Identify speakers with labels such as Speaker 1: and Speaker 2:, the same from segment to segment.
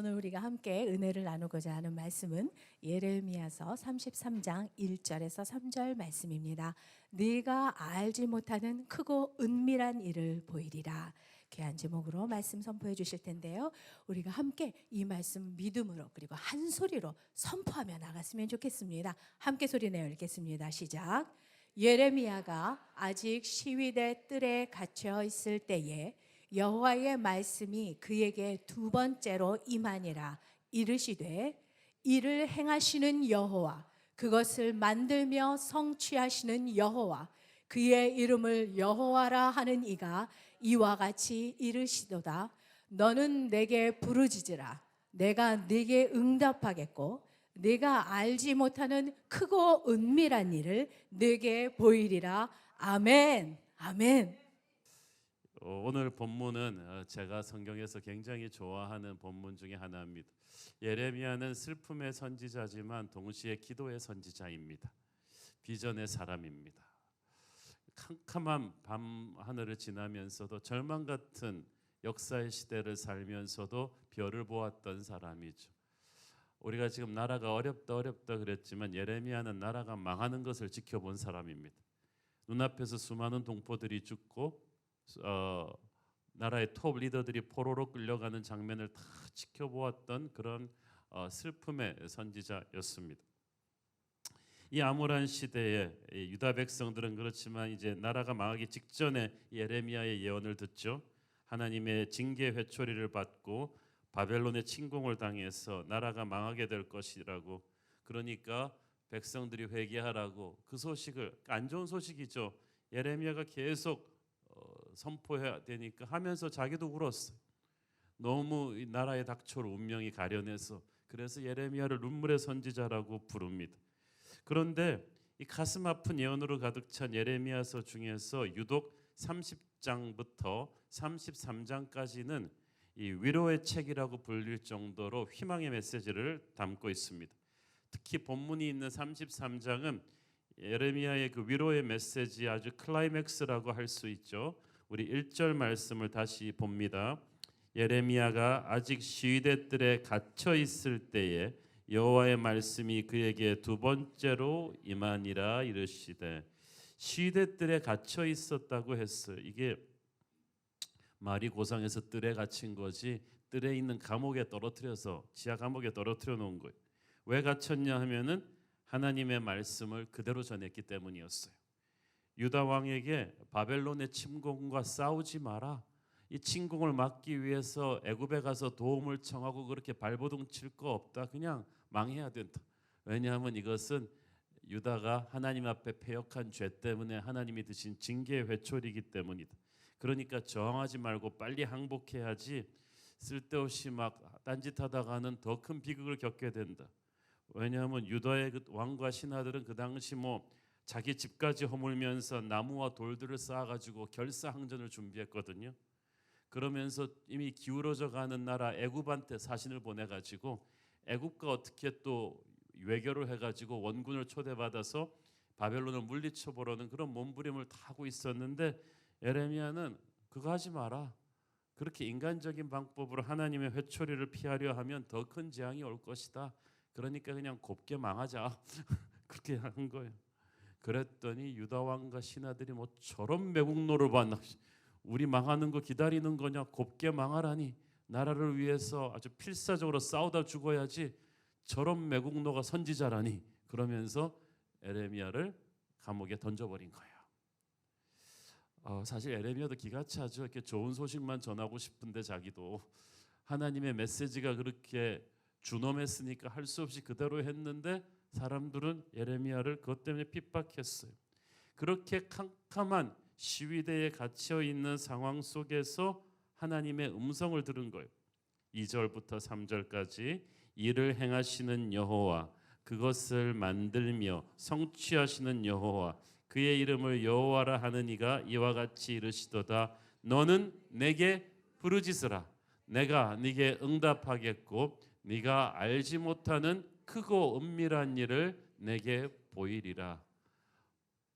Speaker 1: 오늘 우리가 함께 은혜를 나누고자 하는 말씀은 예레미야서 33장 1절에서 3절 말씀입니다. 네가 알지 못하는 크고 은밀한 일을 보이리라. 귀한 제목으로 말씀 선포해 주실 텐데요. 우리가 함께 이 말씀 믿음으로 그리고 한 소리로 선포하며 나갔으면 좋겠습니다. 함께 소리내어 읽겠습니다. 시작. 예레미야가 아직 시위대 뜰에 갇혀 있을 때에 여호와의 말씀이 그에게 두 번째로 임하니라. 이르시되 이를 행하시는 여호와, 그것을 만들며 성취하시는 여호와, 그의 이름을 여호와라 하는 이가 이와 같이 이르시도다. 너는 내게 부르짖으라. 내가 네게 응답하겠고 네가 알지 못하는 크고 은밀한 일을 네게 보이리라. 아멘. 아멘.
Speaker 2: 오늘 본문은 제가 성경에서 굉장히 좋아하는 본문 중에 하나입니다. 예레미야는 슬픔의 선지자지만 동시에 기도의 선지자입니다. 비전의 사람입니다. 캄캄한 밤 하늘을 지나면서도 절망 같은 역사의 시대를 살면서도 별을 보았던 사람이죠. 우리가 지금 나라가 어렵다 그랬지만 예레미야는 나라가 망하는 것을 지켜본 사람입니다. 눈앞에서 수많은 동포들이 죽고 나라의 톱 리더들이 포로로 끌려가는 장면을 다 지켜보았던 그런 슬픔의 선지자였습니다. 이 암울한 시대에 유다 백성들은 그렇지만 이제 나라가 망하기 직전에 예레미야의 예언을 듣죠. 하나님의 징계 회초리를 받고 바벨론의 침공을 당해서 나라가 망하게 될 것이라고, 그러니까 백성들이 회개하라고 그 소식을, 안 좋은 소식이죠. 예레미야가 계속 선포해야 되니까 하면서 자기도 울었어요. 너무 이 나라에 닥쳐올 운명이 가련해서. 그래서 예레미야를 눈물의 선지자라고 부릅니다. 그런데 이 가슴 아픈 예언으로 가득 찬 예레미야서 중에서 유독 30장부터 33장까지는 이 위로의 책이라고 불릴 정도로 희망의 메시지를 담고 있습니다. 특히 본문이 있는 33장은 예레미야의 그 위로의 메시지 아주 클라이맥스라고 할 수 있죠. 우리 1절 말씀을 다시 봅니다. 예레미야가 아직 시위대 뜰에 갇혀 있을 때에 여호와의 말씀이 그에게 두 번째로 임하니라. 이르시되, 시위대 뜰에 갇혀 있었다고 했어요. 이게 말이 고상해서 뜰에 갇힌 거지, 뜰에 있는 감옥에 떨어뜨려서 지하 감옥에 떨어뜨려 놓은 거예요. 왜 갇혔냐 하면은 하나님의 말씀을 그대로 전했기 때문이었어요. 유다 왕에게 바벨론의 침공과 싸우지 마라, 이 침공을 막기 위해서 애굽에 가서 도움을 청하고 그렇게 발버둥 칠 거 없다, 그냥 망해야 된다. 왜냐하면 이것은 유다가 하나님 앞에 패역한 죄 때문에 하나님이 드신 징계의 회초리이기 때문이다. 그러니까 저항하지 말고 빨리 항복해야지 쓸데없이 막 딴짓하다가는 더 큰 비극을 겪게 된다. 왜냐하면 유다의 그 왕과 신하들은 그 당시 자기 집까지 허물면서 나무와 돌들을 쌓아가지고 결사항전을 준비했거든요. 그러면서 이미 기울어져 가는 나라 애굽한테 사신을 보내가지고 애굽과 어떻게 또 외교를 해가지고 원군을 초대받아서 바벨론을 물리쳐 보려는 그런 몸부림을 다 하고 있었는데, 예레미야는 그거 하지 마라. 그렇게 인간적인 방법으로 하나님의 회초리를 피하려 하면 더 큰 재앙이 올 것이다. 그러니까 그냥 곱게 망하자. 그렇게 한 거예요. 그랬더니 유다 왕과 신하들이 저런 매국노를 봤나, 우리 망하는 거 기다리는 거냐, 곱게 망하라니, 나라를 위해서 아주 필사적으로 싸우다 죽어야지 저런 매국노가 선지자라니, 그러면서 에레미야를 감옥에 던져버린 거예요. 사실 에레미야도 기가 차죠. 이렇게 좋은 소식만 전하고 싶은데 자기도 하나님의 메시지가 그렇게 준엄했으니까 할 수 없이 그대로 했는데 사람들은 예레미야를 그것 때문에 핍박했어요. 그렇게 캄캄한 시위대에 갇혀 있는 상황 속에서 하나님의 음성을 들은 거예요. 2절부터 3절까지 이를 행하시는 여호와, 그것을 만들며 성취하시는 여호와, 그의 이름을 여호와라 하는 이가 이와 같이 이르시도다. 너는 내게 부르짖으라. 내가 네게 응답하겠고 네가 알지 못하는 크고 은밀한 일을 내게 보이리라.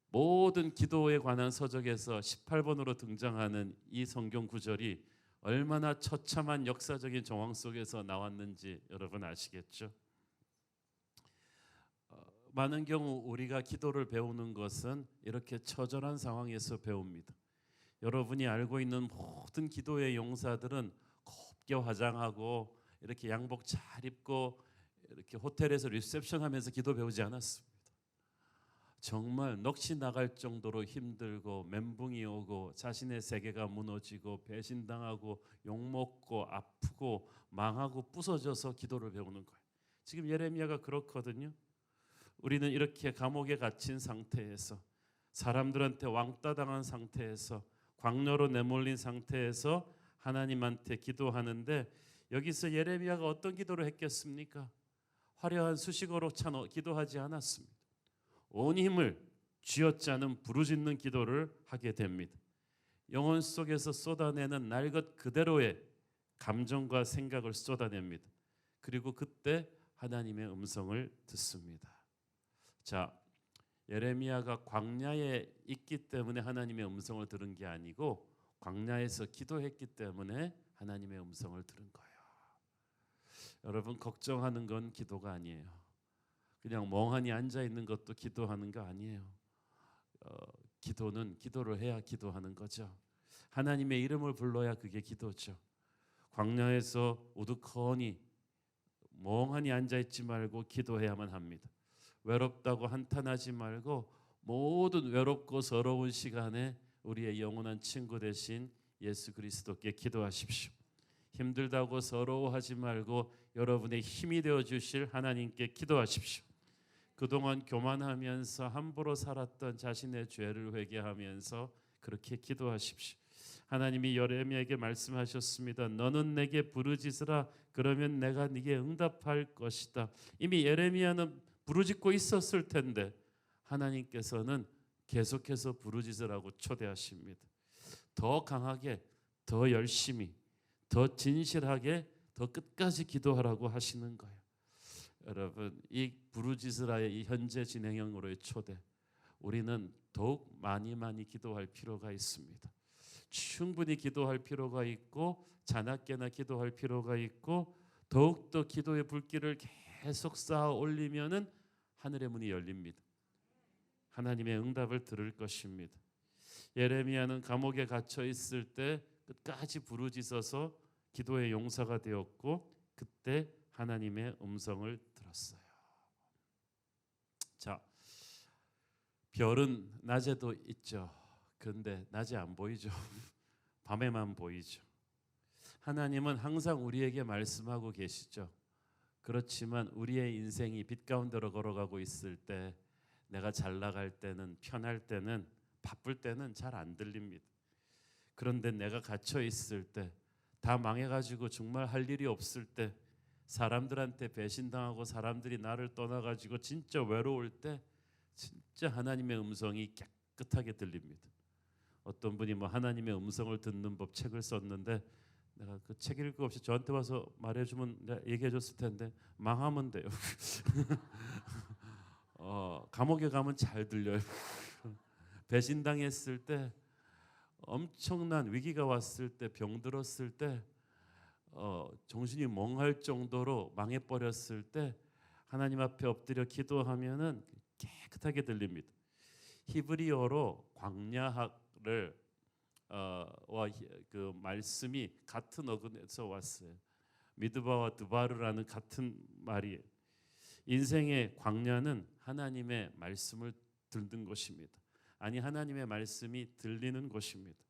Speaker 2: 모든 기도에 관한 서적에서 18번으로 등장하는 이 성경 구절이 얼마나 처참한 역사적인 정황 속에서 나왔는지 여러분 아시겠죠? 많은 경우 우리가 기도를 배우는 것은 이렇게 처절한 상황에서 배웁니다. 여러분이 알고 있는 모든 기도의 용사들은 곱게 화장하고 이렇게 양복 잘 입고 이렇게 호텔에서 리셉션하면서 기도 배우지 않았습니다. 정말 넋이 나갈 정도로 힘들고 멘붕이 오고 자신의 세계가 무너지고 배신당하고 욕먹고 아프고 망하고 부서져서 기도를 배우는 거예요. 지금 예레미야가 그렇거든요. 우리는 이렇게 감옥에 갇힌 상태에서 사람들한테 왕따 당한 상태에서 광야로 내몰린 상태에서 하나님한테 기도하는데 여기서 예레미야가 어떤 기도를 했겠습니까? 화려한 수식어로 기도하지 않았습니다. 온 힘을 쥐어짜는 부르짖는 기도를 하게 됩니다. 영혼 속에서 쏟아내는 날 것 그대로의 감정과 생각을 쏟아냅니다. 그리고 그때 하나님의 음성을 듣습니다. 자, 예레미야가 광야에 있기 때문에 하나님의 음성을 들은 게 아니고 광야에서 기도했기 때문에 하나님의 음성을 들은 거예요. 여러분, 걱정하는 건 기도가 아니에요. 그냥 멍하니 앉아 있는 것도 기도하는 거 아니에요. 기도는 기도를 해야 기도하는 거죠. 하나님의 이름을 불러야 그게 기도죠. 광야에서 우두커니 멍하니 앉아 있지 말고 기도해야만 합니다. 외롭다고 한탄하지 말고 모든 외롭고 서러운 시간에 우리의 영원한 친구 되신 예수 그리스도께 기도하십시오. 힘들다고 서러워하지 말고 여러분의 힘이 되어 주실 하나님께 기도하십시오. 그동안 교만하면서 함부로 살았던 자신의 죄를 회개하면서 그렇게 기도하십시오. 하나님이 예레미야에게 말씀하셨습니다. 너는 내게 부르짖으라. 그러면 내가 네게 응답할 것이다. 이미 예레미야는 부르짖고 있었을 텐데 하나님께서는 계속해서 부르짖으라고 초대하십니다. 더 강하게, 더 열심히, 더 진실하게, 더 끝까지 기도하라고 하시는 거예요. 여러분, 이 부르짖으라의 이 현재 진행형으로의 초대, 우리는 더욱 많이 기도할 필요가 있습니다. 충분히 기도할 필요가 있고 자나깨나 기도할 필요가 있고 더욱더 기도의 불길을 계속 쌓아 올리면은 하늘의 문이 열립니다. 하나님의 응답을 들을 것입니다. 예레미야는 감옥에 갇혀 있을 때 끝까지 부르짖어서 기도의 용사가 되었고 그때 하나님의 음성을 들었어요. 자, 별은 낮에도 있죠. 그런데 낮에 안 보이죠. 밤에만 보이죠. 하나님은 항상 우리에게 말씀하고 계시죠. 그렇지만 우리의 인생이 빛 가운데로 걸어가고 있을 때, 내가 잘 나갈 때는, 편할 때는, 바쁠 때는 잘 안 들립니다. 그런데 내가 갇혀 있을 때, 다 망해가지고 정말 할 일이 없을 때, 사람들한테 배신당하고 사람들이 나를 떠나가지고 진짜 외로울 때 진짜 하나님의 음성이 깨끗하게 들립니다. 어떤 분이 뭐 하나님의 음성을 듣는 법 책을 썼는데 내가 그 책 읽을 거 없이 저한테 와서 말해주면 내가 얘기해줬을 텐데 망하면 돼요. 감옥에 가면 잘 들려요. 배신당했을 때, 엄청난 위기가 왔을 때, 병들었을 때, 정신이 멍할 정도로 망해버렸을 때 하나님 앞에 엎드려 기도하면은 깨끗하게 들립니다. 히브리어로 광야학을 그 말씀이 같은 어근에서 왔어요. 미드바와 드바르라는 같은 말이에요. 인생의 광야는 하나님의 말씀을 듣는 곳입니다. 아니, 하나님의 말씀이 들리는 곳입니다.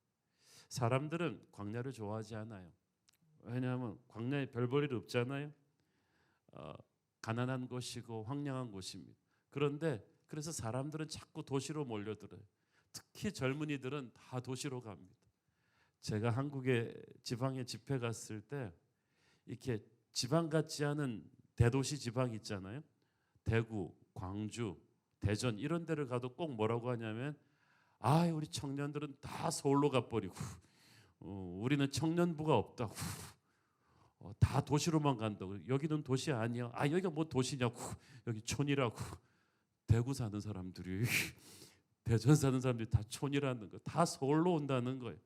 Speaker 2: 사람들은 광야를 좋아하지 않아요. 왜냐하면 광야에 별 볼 일 없잖아요. 가난한 곳이고 황량한 곳입니다. 그런데 그래서 사람들은 자꾸 도시로 몰려들어요. 특히 젊은이들은 다 도시로 갑니다. 제가 한국의 지방에 집회 갔을 때 이렇게 지방 같지 않은 대도시 지방 있잖아요. 대구, 광주, 대전 이런 데를 가도 꼭 뭐라고 하냐면 우리 청년들은 다 서울로 가버리고 우리는 청년부가 없다고 다 도시로만 간다고. 여기는 도시 아니야. 여기가 뭐 도시냐고. 여기 촌이라고. 대구 사는 사람들이 대전 사는 사람들이 다 촌이라는 거, 다 서울로 온다는 거예요.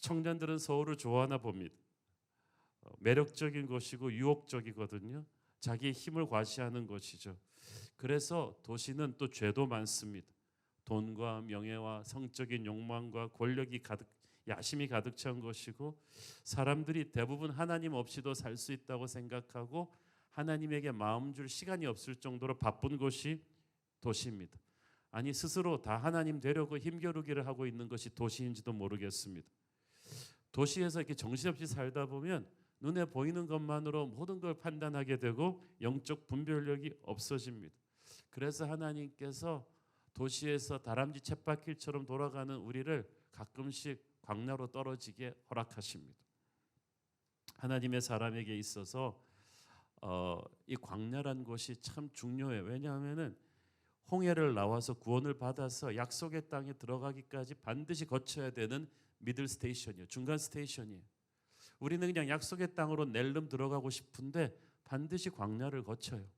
Speaker 2: 청년들은 서울을 좋아하나 봅니다. 매력적인 것이고 유혹적이거든요. 자기의 힘을 과시하는 것이죠. 그래서 도시는 또 죄도 많습니다. 돈과 명예와 성적인 욕망과 권력이 가득, 야심이 가득 찬 것이고, 사람들이 대부분 하나님 없이도 살 수 있다고 생각하고 하나님에게 마음 줄 시간이 없을 정도로 바쁜 곳이 도시입니다. 아니, 스스로 다 하나님 되려고 힘겨루기를 하고 있는 것이 도시인지도 모르겠습니다. 도시에서 이렇게 정신없이 살다 보면 눈에 보이는 것만으로 모든 걸 판단하게 되고 영적 분별력이 없어집니다. 그래서 하나님께서 도시에서 다람쥐 쳇바퀴처럼 돌아가는 우리를 가끔씩 광야로 떨어지게 허락하십니다. 하나님의 사람에게 있어서 이 광야란 것이 참 중요해요. 왜냐하면은 홍해를 나와서 구원을 받아서 약속의 땅에 들어가기까지 반드시 거쳐야 되는 미들 스테이션이에요. 중간 스테이션이에요. 우리는 그냥 약속의 땅으로 낼름 들어가고 싶은데 반드시 광야를 거쳐요.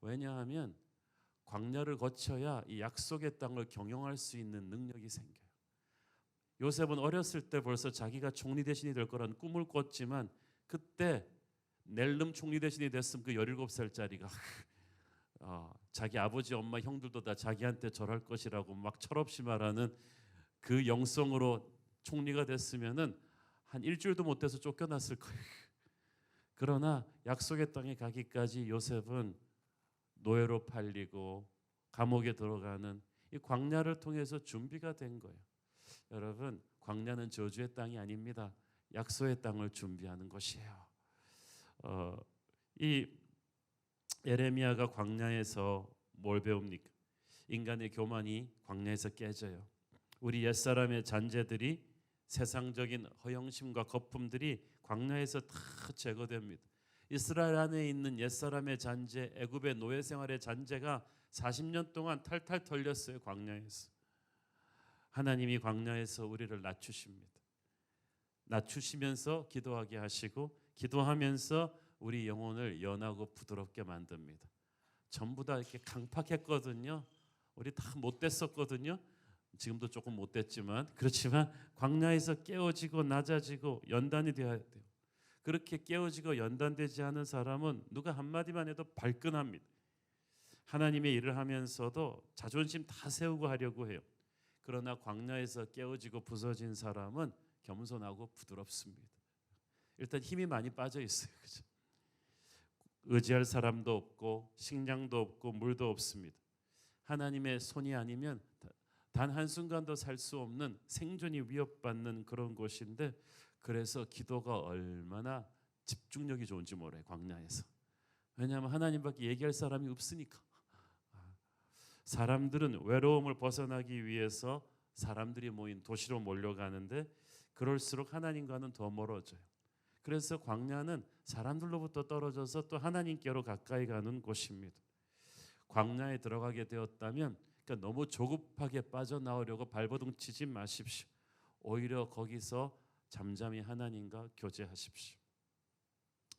Speaker 2: 왜냐하면 광야를 거쳐야 이 약속의 땅을 경영할 수 있는 능력이 생겨요. 요셉은 어렸을 때 벌써 자기가 총리 대신이 될 거라는 꿈을 꿨지만, 그때 낼름 총리 대신이 됐으면 그 17살짜리가 자기 아버지 엄마 형들도 다 자기한테 절할 것이라고 막 철없이 말하는 그 영성으로 총리가 됐으면은 한 일주일도 못 돼서 쫓겨났을 거예요. 그러나 약속의 땅에 가기까지 요셉은 노예로 팔리고 감옥에 들어가는 이 광야를 통해서 준비가 된 거예요. 여러분, 광야는 저주의 땅이 아닙니다. 약속의 땅을 준비하는 것이에요. 이 예레미야가 광야에서 뭘 배웁니까? 인간의 교만이 광야에서 깨져요. 우리 옛사람의 잔재들이, 세상적인 허영심과 거품들이 광야에서 다 제거됩니다. 이스라엘 안에 있는 옛사람의 잔재, 애굽의 노예 생활의 잔재가 40년 동안 탈탈 털렸어요. 광야에서. 하나님이 광야에서 우리를 낮추십니다. 낮추시면서 기도하게 하시고, 기도하면서 우리 영혼을 연하고 부드럽게 만듭니다. 전부 다 이렇게 강팍했거든요. 우리 다 못됐었거든요. 지금도 조금 못됐지만, 그렇지만 광야에서 깨어지고 낮아지고 연단이 되어야 돼요. 그렇게 깨어지고 연단되지 않은 사람은 누가 한마디만 해도 발끈합니다. 하나님의 일을 하면서도 자존심 다 세우고 하려고 해요. 그러나 광야에서 깨어지고 부서진 사람은 겸손하고 부드럽습니다. 일단 힘이 많이 빠져 있어요. 그죠? 의지할 사람도 없고 식량도 없고 물도 없습니다. 하나님의 손이 아니면 단 한순간도 살 수 없는 생존이 위협받는 그런 곳인데, 그래서 기도가 얼마나 집중력이 좋은지 몰라요. 광야에서. 왜냐하면 하나님밖에 얘기할 사람이 없으니까. 사람들은 외로움을 벗어나기 위해서 사람들이 모인 도시로 몰려가는데, 그럴수록 하나님과는 더 멀어져요. 그래서 광야는 사람들로부터 떨어져서 또 하나님께로 가까이 가는 곳입니다. 광야에 들어가게 되었다면, 그러니까 너무 조급하게 빠져나오려고 발버둥 치지 마십시오. 오히려 거기서 잠잠히 하나님과 교제하십시오.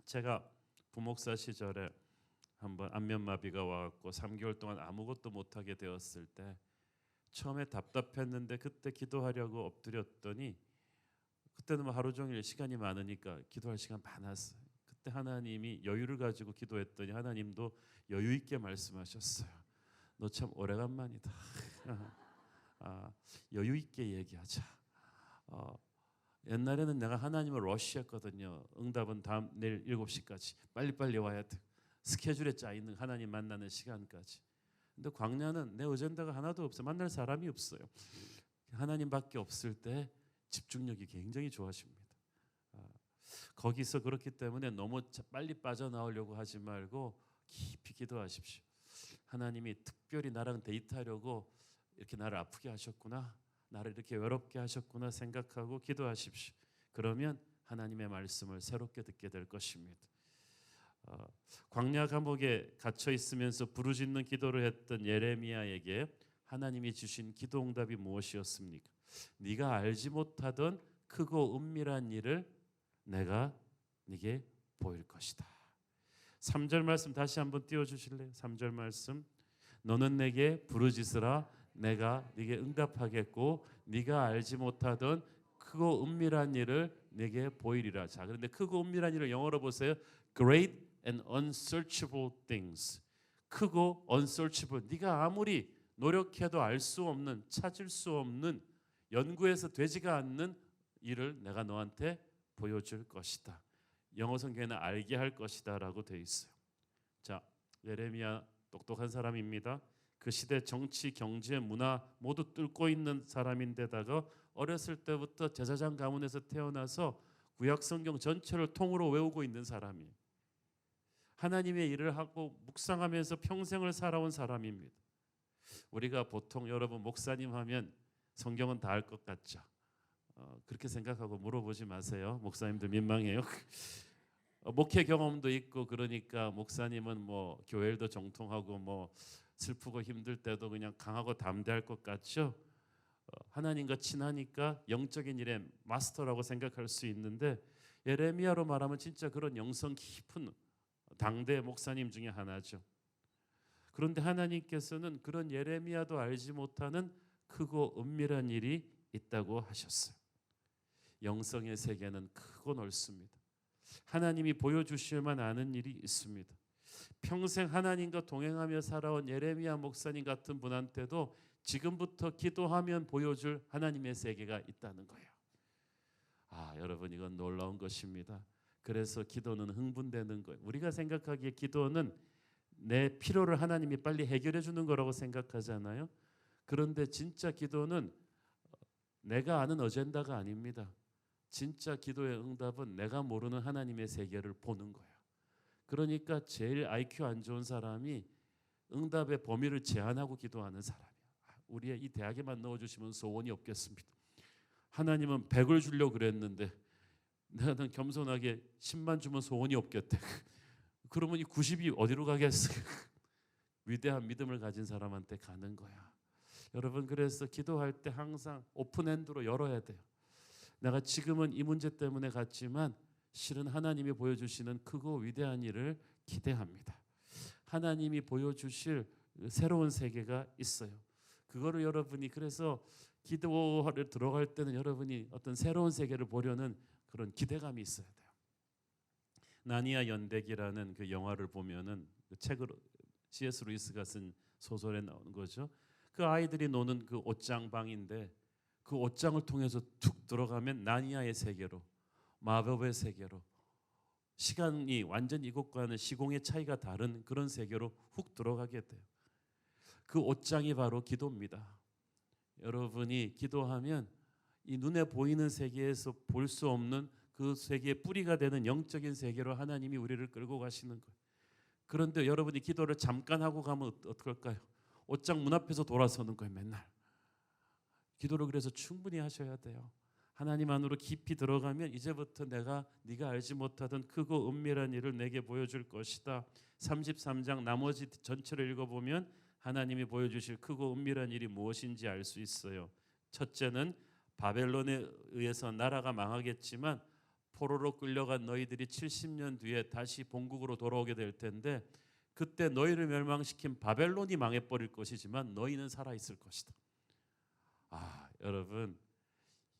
Speaker 2: 제가 부목사 시절에 한번 안면마비가 와갖고 3개월 동안 아무것도 못하게 되었을 때, 처음에 답답했는데 그때 기도하려고 엎드렸더니, 그때는 뭐 하루 종일 시간이 많으니까 기도할 시간 많았어요. 그때 하나님이 여유를 가지고 기도했더니 하나님도 여유 있게 말씀하셨어요. 너 참 오래간만이다. 여유 있게 얘기하자. 옛날에는 내가 하나님을 러시했거든요. 응답은 다음 내일 7시까지 빨리빨리 와야 돼. 스케줄에 짜있는 하나님 만나는 시간까지. 근데 광야는 내 어젠다가 하나도 없어요. 만날 사람이 없어요. 하나님밖에 없을 때 집중력이 굉장히 좋아집니다. 거기서 그렇기 때문에 너무 빨리 빠져나오려고 하지 말고 깊이 기도하십시오. 하나님이 특별히 나랑 데이트하려고 이렇게 나를 아프게 하셨구나, 나를 이렇게 외롭게 하셨구나 생각하고 기도하십시오. 그러면 하나님의 말씀을 새롭게 듣게 될 것입니다. 광야 감옥에 갇혀 있으면서 부르짖는 기도를 했던 예레미야에게 하나님이 주신 기도 응답이 무엇이었습니까? 네가 알지 못하던 크고 은밀한 일을 내가 네게 보일 것이다. 3절 말씀 다시 한번 띄워주실래요? 3절 말씀, 너는 내게 부르짖으라 내가 네게 응답하겠고 네가 알지 못하던 크고 은밀한 일을 내게 보이리라. 자, 그런데 크고 은밀한 일을 영어로 보세요. Great and unsearchable things. 크고 unsearchable. 네가 아무리 노력해도 알 수 없는, 찾을 수 없는, 연구해서 되지가 않는 일을 내가 너한테 보여줄 것이다. 영어 성경에는 알게 할 것이다라고 되어 있어요. 자, 예레미야 똑똑한 사람입니다. 그 시대 정치, 경제, 문화 모두 뚫고 있는 사람인데다가 어렸을 때부터 제사장 가문에서 태어나서 구약 성경 전체를 통으로 외우고 있는 사람이에요. 하나님의 일을 하고 묵상하면서 평생을 살아온 사람입니다. 우리가 보통 여러분 목사님 하면 성경은 다 알 것 같죠. 그렇게 생각하고 물어보지 마세요. 목사님들 민망해요. 목회 경험도 있고 그러니까 목사님은 뭐 교회도 정통하고 뭐 슬프고 힘들 때도 그냥 강하고 담대할 것 같죠. 하나님과 친하니까 영적인 일에 마스터라고 생각할 수 있는데 예레미야로 말하면 진짜 그런 영성 깊은 당대 목사님 중에 하나죠. 그런데 하나님께서는 그런 예레미야도 알지 못하는 크고 은밀한 일이 있다고 하셨어요. 영성의 세계는 크고 넓습니다. 하나님이 보여주실만 아는 일이 있습니다. 평생 하나님과 동행하며 살아온 예레미야 목사님 같은 분한테도 지금부터 기도하면 보여줄 하나님의 세계가 있다는 거예요. 여러분 이건 놀라운 것입니다. 그래서 기도는 흥분되는 거예요. 우리가 생각하기에 기도는 내 필요를 하나님이 빨리 해결해 주는 거라고 생각하잖아요. 그런데 진짜 기도는 내가 아는 어젠다가 아닙니다. 진짜 기도의 응답은 내가 모르는 하나님의 세계를 보는 거예요. 그러니까 제일 IQ 안 좋은 사람이 응답의 범위를 제한하고 기도하는 사람이야. 우리의 이 대학에만 넣어주시면 소원이 없겠습니다. 하나님은 100을 주려고 그랬는데 나는 겸손하게 10만 주면 소원이 없겠대. 그러면 이 90이 어디로 가겠어요? 위대한 믿음을 가진 사람한테 가는 거야. 여러분 그래서 기도할 때 항상 오픈핸드로 열어야 돼요. 내가 지금은 이 문제 때문에 갔지만 실은 하나님이 보여주시는 크고 위대한 일을 기대합니다. 하나님이 보여주실 새로운 세계가 있어요. 그거를 여러분이 그래서 기도를 들어갈 때는 여러분이 어떤 새로운 세계를 보려는 그런 기대감이 있어야 돼요. 나니아 연대기라는 그 영화를 보면은 그 책을 C.S. 루이스가 쓴 소설에 나오는 거죠. 그 아이들이 노는 그 옷장 방인데 그 옷장을 통해서 툭 들어가면 나니아의 세계로, 마법의 세계로, 시간이 완전 이곳과는 시공의 차이가 다른 그런 세계로 훅 들어가게 돼요. 그 옷장이 바로 기도입니다. 여러분이 기도하면 이 눈에 보이는 세계에서 볼 수 없는 그 세계의 뿌리가 되는 영적인 세계로 하나님이 우리를 끌고 가시는 거예요. 그런데 여러분이 기도를 잠깐 하고 가면 어떨까요? 옷장 문 앞에서 돌아서는 거예요. 맨날. 기도를 그래서 충분히 하셔야 돼요. 하나님 안으로 깊이 들어가면 이제부터 네가 알지 못하던 크고 은밀한 일을 내게 보여줄 것이다. 33장 나머지 전체를 읽어보면 하나님이 보여주실 크고 은밀한 일이 무엇인지 알 수 있어요. 첫째는 바벨론에 의해서 나라가 망하겠지만 포로로 끌려간 너희들이 70년 뒤에 다시 본국으로 돌아오게 될 텐데 그때 너희를 멸망시킨 바벨론이 망해버릴 것이지만 너희는 살아있을 것이다. 여러분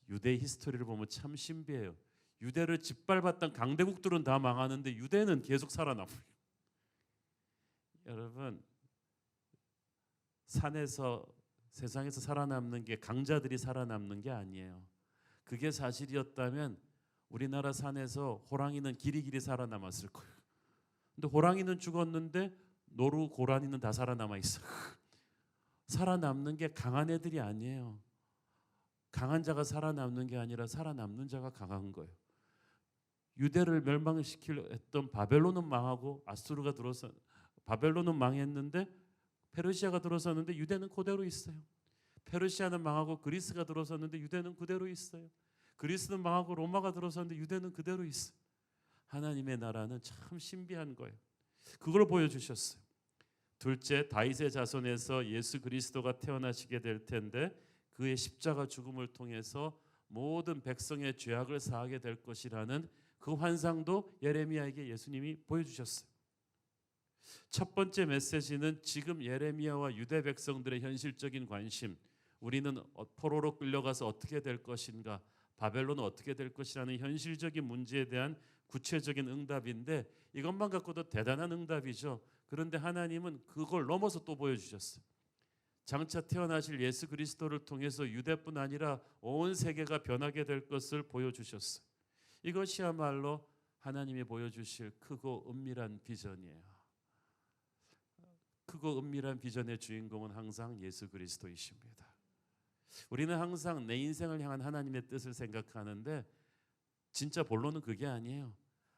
Speaker 2: 유대 히스토리를 보면 참 신비해요. 유대를 짓밟았던 강대국들은 다 망하는데 유대는 계속 살아남아요. 여러분 산에서 세상에서 살아남는 게 강자들이 살아남는 게 아니에요. 그게 사실이었다면 우리나라 산에서 호랑이는 길이길이 살아남았을 거예요. 근데 호랑이는 죽었는데 노루, 고라니는 다 살아남아 있어. 살아남는 게 강한 애들이 아니에요. 강한 자가 살아남는 게 아니라 살아남는 자가 강한 거예요. 유대를 멸망시키려 했던 바벨론은 망하고 아수르가 들어서 바벨론은 망했는데 페르시아가 들어섰는데 유대는 그대로 있어요. 페르시아는 망하고 그리스가 들어섰는데 유대는 그대로 있어요. 그리스는 망하고 로마가 들어섰는데 유대는 그대로 있어요. 하나님의 나라는 참 신비한 거예요. 그걸 보여주셨어요. 둘째, 다윗의 자손에서 예수 그리스도가 태어나시게 될 텐데 그의 십자가 죽음을 통해서 모든 백성의 죄악을 사하게 될 것이라는 그 환상도 예레미야에게 예수님이 보여주셨어요. 첫 번째 메시지는 지금 예레미야와 유대 백성들의 현실적인 관심, 우리는 포로로 끌려가서 어떻게 될 것인가, 바벨론은 어떻게 될 것이라는 현실적인 문제에 대한 구체적인 응답인데 이것만 갖고도 대단한 응답이죠. 그런데 하나님은 그걸 넘어서 또 보여주셨어요. 장차 태어나실 예수 그리스도를 통해서 유대뿐 아니라 온 세계가 변하게 될 것을 보여주셨어요. 이것이야말로 하나님이 보여주실 크고 은밀한 비전이에요. 크고 은밀한 비전의 주인공은 항상 예수 그리스도이십니다. 우리는 항상 내 인생을 향한 하나님의 뜻을 생각하는데 진짜 본론은 그게 아니에요.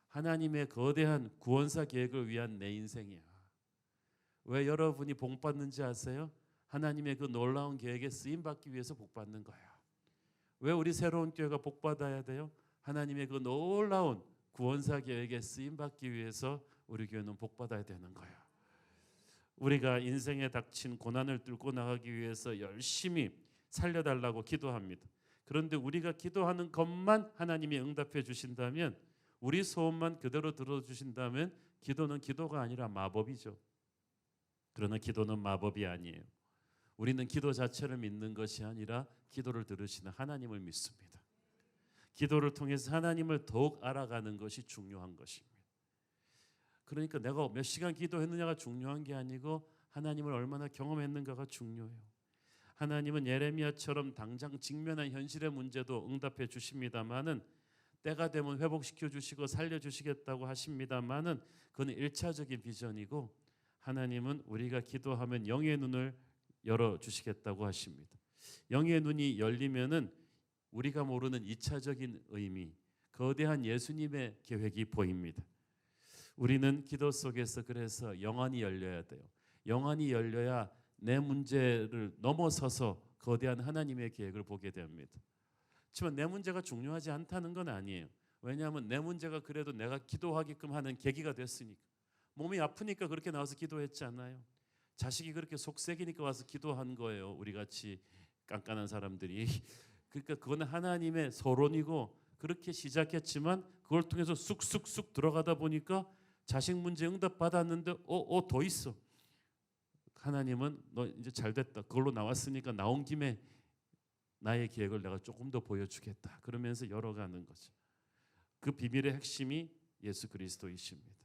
Speaker 2: 하나님의 거대한 구원사 계획을 위한 내 인생이야. 왜 여러분이 복 받는지 아세요? 하나님의 그 놀라운 계획에 쓰임 받기 위해서 복 받는 거야. 왜 우리 새로운 교회가 복 받아야 돼요? 하나님의 그 놀라운 구원사 계획에 쓰임 받기 위해서 우리 교회는 복 받아야 되는 거야. 우리가 인생에 닥친 고난을 뚫고 나가기 위해서 열심히 살려달라고 기도합니다. 그런데 우리가 기도하는 것만 하나님이 응답해 주신다면, 우리 소원만 그대로 들어주신다면 기도는 기도가 아니라 마법이죠. 그러나 기도는 마법이 아니에요. 우리는 기도 자체를 믿는 것이 아니라 기도를 들으시는 하나님을 믿습니다. 기도를 통해서 하나님을 더욱 알아가는 것이 중요한 것입니다. 그러니까 내가 몇 시간 기도했느냐가 중요한 게 아니고 하나님을 얼마나 경험했는가가 중요해요. 하나님은 예레미야처럼 당장 직면한 현실의 문제도 응답해 주십니다마는, 때가 되면 회복시켜 주시고 살려 주시겠다고 하십니다마는 그건 1차적인 비전이고, 하나님은 우리가 기도하면 영의 눈을 열어 주시겠다고 하십니다. 영의 눈이 열리면은 우리가 모르는 2차적인 의미, 거대한 예수님의 계획이 보입니다. 우리는 기도 속에서 그래서 영안이 열려야 돼요. 영안이 열려야 내 문제를 넘어서서 거대한 하나님의 계획을 보게 됩니다. 하지만 내 문제가 중요하지 않다는 건 아니에요. 왜냐하면 내 문제가 그래도 내가 기도하게끔 하는 계기가 됐으니까. 몸이 아프니까 그렇게 나와서 기도했잖아요. 자식이 그렇게 속색이니까 와서 기도한 거예요. 우리같이 깐깐한 사람들이. 그러니까 그건 하나님의 서론이고, 그렇게 시작했지만 그걸 통해서 쑥쑥쑥 들어가다 보니까 자식 문제 응답 받았는데 더 있어. 하나님은 너 이제 잘 됐다. 그걸로 나왔으니까 나온 김에 나의 계획을 내가 조금 더 보여주겠다. 그러면서 열어가는 거죠. 그 비밀의 핵심이 예수 그리스도이십니다.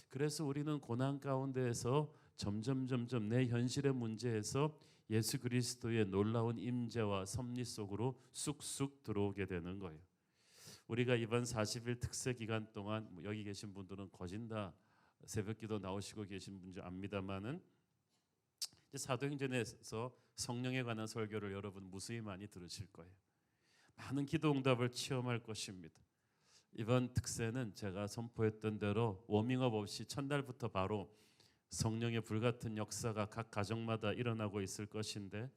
Speaker 2: 그래서 우리는 고난 가운데에서 점점 내 현실의 문제에서 예수 그리스도의 놀라운 임재와 섭리 속으로 쑥쑥 들어오게 되는 거예요. 우리가 이번 40일 특세 기간 동안 여기 계신 분들은 거진 다 새벽기도 나오시고 계신 분들 압니다만은, 사도행전에서 성령에 관한 설교를 여러분 무수히 많이 들으실 거예요. 많은 기도 응답을 체험할 것입니다. 이번 특세는 제가 선포했던 대로 워밍업 없이 첫날부터 바로 성령의 불같은 역사가 각 가정마다 일어나고 있을 것인데,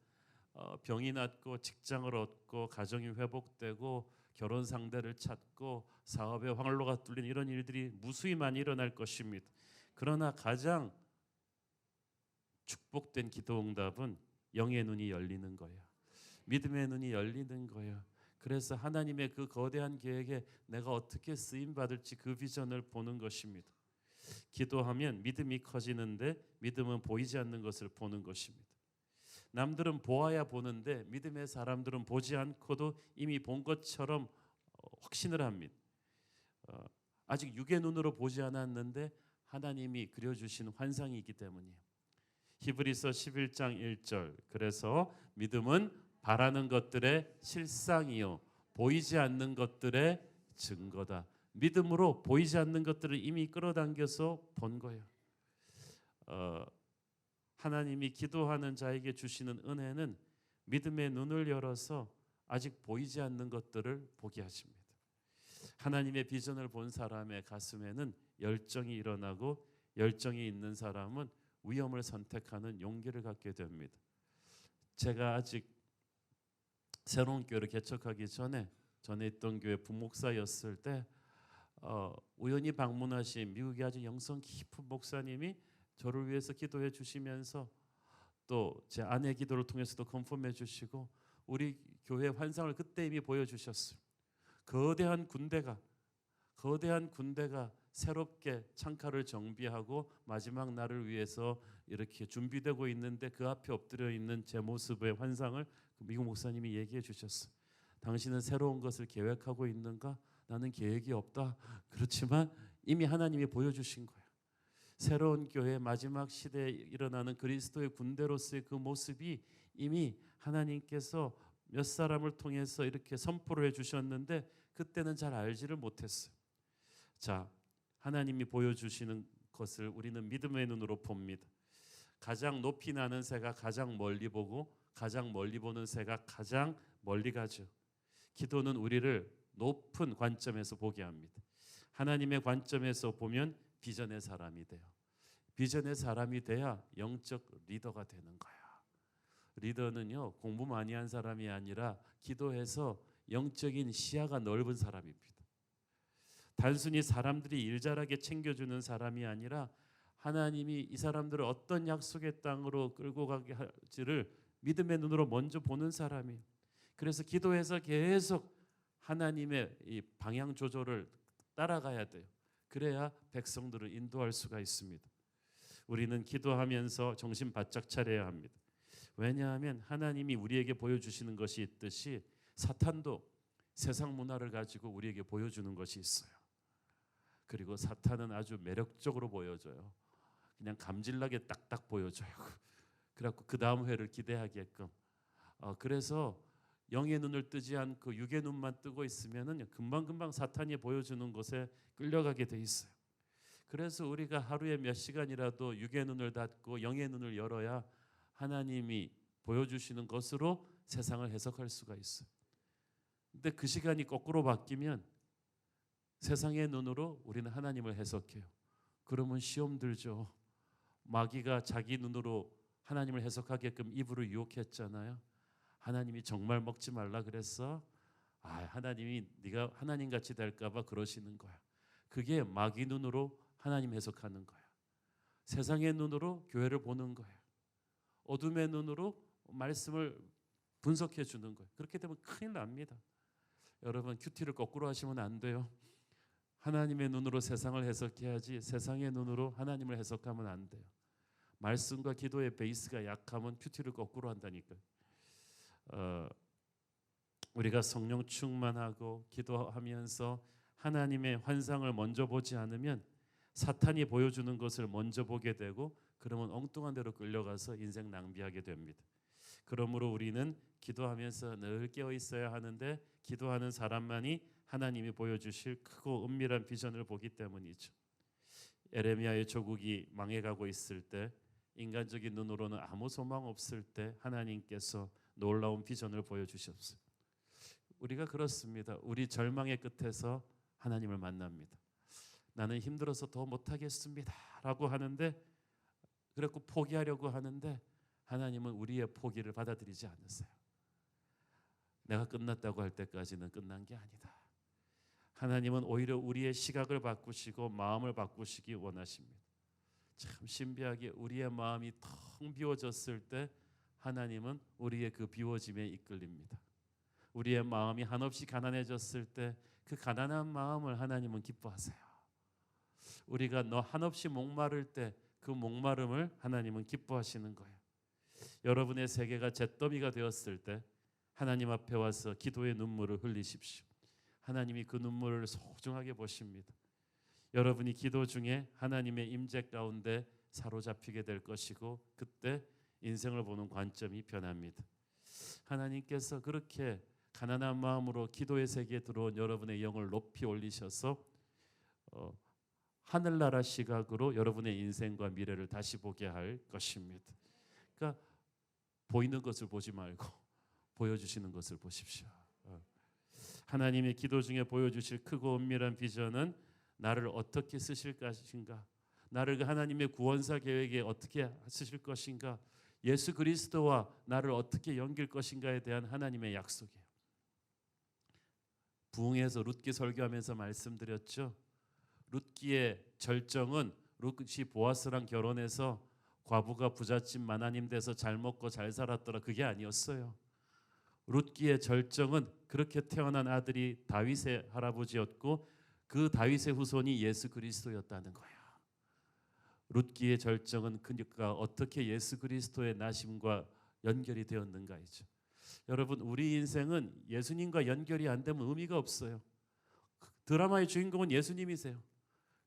Speaker 2: 병이 낫고 직장을 얻고 가정이 회복되고 결혼 상대를 찾고 사업의 활로가 뚫린 이런 일들이 무수히 많이 일어날 것입니다. 그러나 가장 축복된 기도 응답은 영의 눈이 열리는 거예요. 믿음의 눈이 열리는 거예요. 그래서 하나님의 그 거대한 계획에 내가 어떻게 쓰임 받을지 그 비전을 보는 것입니다. 기도하면 믿음이 커지는데, 믿음은 보이지 않는 것을 보는 것입니다. 남들은 보아야 보는데 믿음의 사람들은 보지 않고도 이미 본 것처럼 확신을 합니다. 아직 육의 눈으로 보지 않았는데 하나님이 그려주신 환상이기 때문이에요. 히브리서 11장 1절, 그래서 믿음은 바라는 것들의 실상이요 보이지 않는 것들의 증거다. 믿음으로 보이지 않는 것들을 이미 끌어당겨서 본 거예요. 하나님이 기도하는 자에게 주시는 은혜는 믿음의 눈을 열어서 아직 보이지 않는 것들을 보게 하십니다. 하나님의 비전을 본 사람의 가슴에는 열정이 일어나고, 열정이 있는 사람은 위험을 선택하는 용기를 갖게 됩니다. 제가 아직 새로운 교회를 개척하기 전에 있던 교회 부목사였을 때 우연히 방문하신 미국의 아주 영성 깊은 목사님이 저를 위해서 기도해 주시면서 또 제 아내 기도를 통해서도 컨펌해 주시고 우리 교회 환상을 그때 이미 보여주셨어요. 거대한 군대가 새롭게 창칼을 정비하고 마지막 날을 위해서 이렇게 준비되고 있는데 그 앞에 엎드려 있는 제 모습의 환상을 미국 목사님이 얘기해 주셨어요. 당신은 새로운 것을 계획하고 있는가? 나는 계획이 없다. 그렇지만 이미 하나님이 보여주신 거야. 새로운 교회 마지막 시대에 일어나는 그리스도의 군대로서의 그 모습이 이미 하나님께서 몇 사람을 통해서 이렇게 선포를 해주셨는데 그때는 잘 알지를 못했어요. 자, 하나님이 보여주시는 것을 우리는 믿음의 눈으로 봅니다. 가장 높이 나는 새가 가장 멀리 보고 가장 멀리 보는 새가 가장 멀리 가죠. 기도는 우리를 높은 관점에서 보게 합니다. 하나님의 관점에서 보면 비전의 사람이 돼요. 비전의 사람이 돼야 영적 리더가 되는 거야. 리더는요, 공부 많이 한 사람이 아니라 기도해서 영적인 시야가 넓은 사람입니다. 단순히 사람들이 일 잘하게 챙겨주는 사람이 아니라 하나님이 이 사람들을 어떤 약속의 땅으로 끌고 가게 할지를 믿음의 눈으로 먼저 보는 사람이에요. 그래서 기도해서 계속 하나님의 이 방향 조절을 따라가야 돼요. 그래야 백성들을 인도할 수가 있습니다. 우리는 기도하면서 정신 바짝 차려야 합니다. 왜냐하면 하나님이 우리에게 보여주시는 것이 있듯이 사탄도 세상 문화를 가지고 우리에게 보여주는 것이 있어요. 그리고 사탄은 아주 매력적으로 보여줘요. 그냥 감질나게 딱딱 보여줘요. 그래갖고 그 다음 회를 기대하게끔. 그래서 영의 눈을 뜨지 않고 육의 눈만 뜨고 있으면은 금방금방 사탄이 보여주는 곳에 끌려가게 돼 있어요. 그래서 우리가 하루에 몇 시간이라도 육의 눈을 닫고 영의 눈을 열어야 하나님이 보여주시는 것으로 세상을 해석할 수가 있어요. 근데 그 시간이 거꾸로 바뀌면 세상의 눈으로 우리는 하나님을 해석해요. 그러면 시험 들죠. 마귀가 자기 눈으로 하나님을 해석하게끔 입으로 유혹했잖아요. 하나님이 정말 먹지 말라 그랬어? 하나님이 네가 하나님 같이 될까 봐 그러시는 거야. 그게 마귀 눈으로 하나님 해석하는 거야. 세상의 눈으로 교회를 보는 거야. 어둠의 눈으로 말씀을 분석해 주는 거예요. 그렇게 되면 큰일 납니다. 여러분 큐티를 거꾸로 하시면 안 돼요. 하나님의 눈으로 세상을 해석해야지 세상의 눈으로 하나님을 해석하면 안 돼요. 말씀과 기도의 베이스가 약하면 큐티를 거꾸로 한다니까요. 우리가 성령 충만하고 기도하면서 하나님의 환상을 먼저 보지 않으면 사탄이 보여주는 것을 먼저 보게 되고 그러면 엉뚱한 데로 끌려가서 인생 낭비하게 됩니다. 그러므로 우리는 기도하면서 늘 깨어 있어야 하는데 기도하는 사람만이 하나님이 보여주실 크고 은밀한 비전을 보기 때문이죠. 에레미야의 조국이 망해가고 있을 때 인간적인 눈으로는 아무 소망 없을 때 하나님께서 놀라운 비전을 보여주셨어요. 우리가 그렇습니다. 우리 절망의 끝에서 하나님을 만납니다. 나는 힘들어서 더 못하겠습니다 라고 하는데 그래서 포기하려고 하는데 하나님은 우리의 포기를 받아들이지 않으세요. 내가 끝났다고 할 때까지는 끝난 게 아니다. 하나님은 오히려 우리의 시각을 바꾸시고 마음을 바꾸시기 원하십니다. 참 신비하게 우리의 마음이 텅 비워졌을 때 하나님은 우리의 그 비워짐에 이끌립니다. 우리의 마음이 한없이 가난해졌을 때 그 가난한 마음을 하나님은 기뻐하세요. 우리가 한없이 목마를 때 그 목마름을 하나님은 기뻐하시는 거예요. 여러분의 세계가 잿더미가 되었을 때 하나님 앞에 와서 기도의 눈물을 흘리십시오. 하나님이 그 눈물을 소중하게 보십니다. 여러분이 기도 중에 하나님의 임재 가운데 사로잡히게 될 것이고 그때 인생을 보는 관점이 변합니다. 하나님께서 그렇게 가난한 마음으로 기도의 세계에 들어온 여러분의 영을 높이 올리셔서 하늘나라 시각으로 여러분의 인생과 미래를 다시 보게 할 것입니다. 그러니까 보이는 것을 보지 말고 보여주시는 것을 보십시오. 하나님의 기도 중에 보여주실 크고 은밀한 비전은 나를 어떻게 쓰실 것인가, 나를 그 하나님의 구원사 계획에 어떻게 쓰실 것인가, 예수 그리스도와 나를 어떻게 연결 것인가에 대한 하나님의 약속이에요. 부흥에서 룻기 설교하면서 말씀드렸죠. 룻기의 절정은 룻이 보아스랑 결혼해서 과부가 부잣집 마나님 돼서 잘 먹고 잘 살았더라 그게 아니었어요. 룻기의 절정은 그렇게 태어난 아들이 다윗의 할아버지였고 그 다윗의 후손이 예수 그리스도였다는 거야. 룻기의 절정은 그가 어떻게 예수 그리스도의 나심과 연결이 되었는가이죠. 여러분, 우리 인생은 예수님과 연결이 안 되면 의미가 없어요. 드라마의 주인공은 예수님이세요.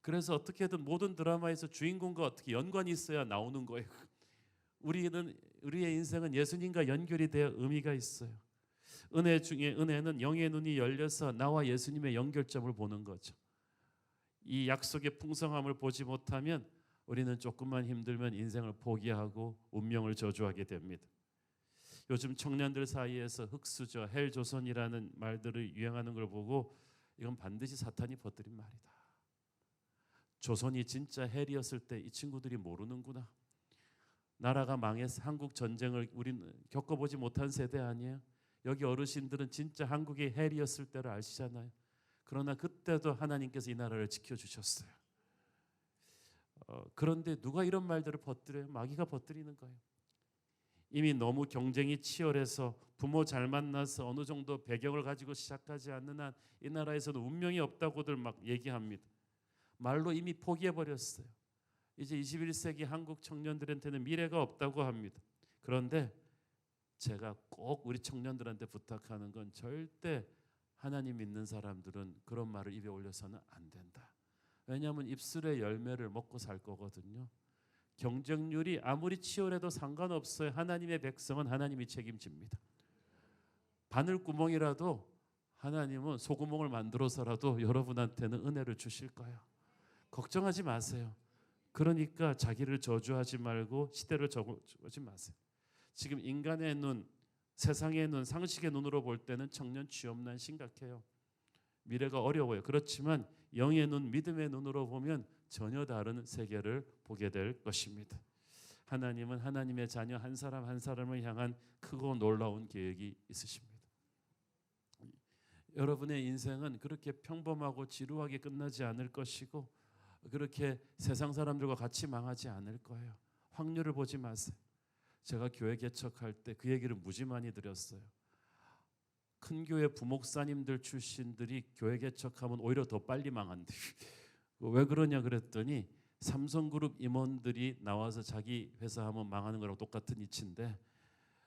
Speaker 2: 그래서 어떻게든 모든 드라마에서 주인공과 어떻게 연관이 있어야 나오는 거예요. 우리의 인생은 예수님과 연결이 되어 의미가 있어요. 은혜 중에 은혜는 영의 눈이 열려서 나와 예수님의 연결점을 보는 거죠. 이 약속의 풍성함을 보지 못하면 우리는 조금만 힘들면 인생을 포기하고 운명을 저주하게 됩니다. 요즘 청년들 사이에서 흑수저, 헬조선이라는 말들이 유행하는 걸 보고 이건 반드시 사탄이 퍼뜨린 말이다. 조선이 진짜 헬이었을 때 이 친구들이 모르는구나. 나라가 망해서 한국 전쟁을 우리는 겪어보지 못한 세대 아니에요? 여기 어르신들은 진짜 한국이 헬이었을 때를 아시잖아요. 그러나 그때도 하나님께서 이 나라를 지켜주셨어요. 그런데 누가 이런 말들을 퍼뜨려요? 마귀가 퍼뜨리는 거예요. 이미 너무 경쟁이 치열해서 부모 잘 만나서 어느 정도 배경을 가지고 시작하지 않는 한 이 나라에서는 운명이 없다고들 막 얘기합니다. 말로 이미 포기해버렸어요. 이제 21세기 한국 청년들한테는 미래가 없다고 합니다. 그런데 제가 꼭 우리 청년들한테 부탁하는 건 절대 하나님 믿는 사람들은 그런 말을 입에 올려서는 안 된다. 왜냐하면 입술의 열매를 먹고 살 거거든요. 경쟁률이 아무리 치열해도 상관없어요. 하나님의 백성은 하나님이 책임집니다. 바늘구멍이라도 하나님은 소구멍을 만들어서라도 여러분한테는 은혜를 주실 거예요. 걱정하지 마세요. 그러니까 자기를 저주하지 말고 시대를 저주하지 마세요. 지금 인간의 눈, 세상의 눈, 상식의 눈으로 볼 때는 청년 취업난 심각해요. 미래가 어려워요. 그렇지만 영의 눈, 믿음의 눈으로 보면 전혀 다른 세계를 보게 될 것입니다. 하나님은 하나님의 자녀 한 사람 한 사람을 향한 크고 놀라운 계획이 있으십니다. 여러분의 인생은 그렇게 평범하고 지루하게 끝나지 않을 것이고 그렇게 세상 사람들과 같이 망하지 않을 거예요. 확률을 보지 마세요. 제가 교회 개척할 때 그 얘기를 무지 많이 드렸어요. 큰 교회 부목사님들 출신들이 교회 개척하면 오히려 더 빨리 망한대. 왜 그러냐 그랬더니 삼성그룹 임원들이 나와서 자기 회사 하면 망하는 거랑 똑같은 이치인데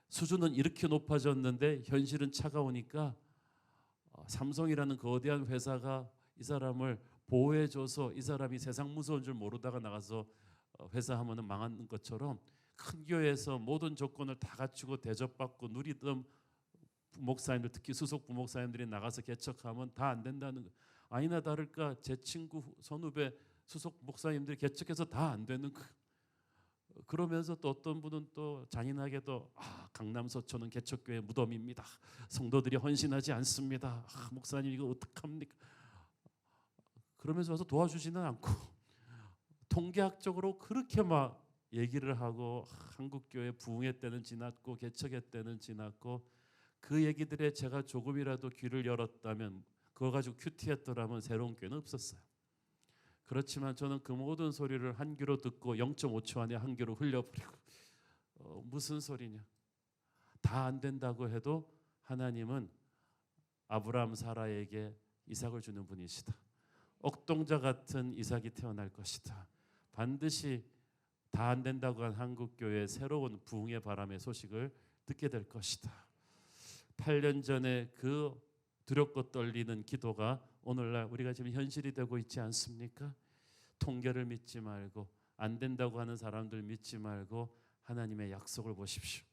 Speaker 2: 수준은 이렇게 높아졌는데 현실은 차가우니까 삼성이라는 거대한 회사가 이 사람을 보호해줘서 이 사람이 세상 무서운 줄 모르다가 나가서 회사 하면은 망하는 것처럼 큰 교회에서 모든 조건을 다 갖추고 대접받고 누리던 부목사님들, 특히 수석 부목사님들이 나가서 개척하면 다 안 된다는 거. 아니나 다를까 제 친구 선후배 수석 목사님들이 개척해서 다 안 되는 거. 그러면서 또 어떤 분은 또 잔인하게도 강남 서초는 개척교회 무덤입니다. 성도들이 헌신하지 않습니다. 목사님 이거 어떡합니까? 그러면서 와서 도와주지는 않고 통계학적으로 그렇게 막 얘기를 하고 한국교회 부흥의 때는 지났고 개척의 때는 지났고 그 얘기들에 제가 조금이라도 귀를 열었다면 그거 가지고 큐티했더라면 새로운 교회는 없었어요. 그렇지만 저는 그 모든 소리를 한 귀로 듣고 0.5초 안에 한 귀로 흘려버리고 무슨 소리냐. 다 안 된다고 해도 하나님은 아브라함 사라에게 이삭을 주는 분이시다. 옥동자 같은 이삭이 태어날 것이다. 반드시 다 안 된다고 한 한국교회의 새로운 부흥의 바람의 소식을 듣게 될 것이다. 8년 전에 그 두렵고 떨리는 기도가 오늘날 우리가 지금 현실이 되고 있지 않습니까? 통계를 믿지 말고 안 된다고 하는 사람들 믿지 말고 하나님의 약속을 보십시오.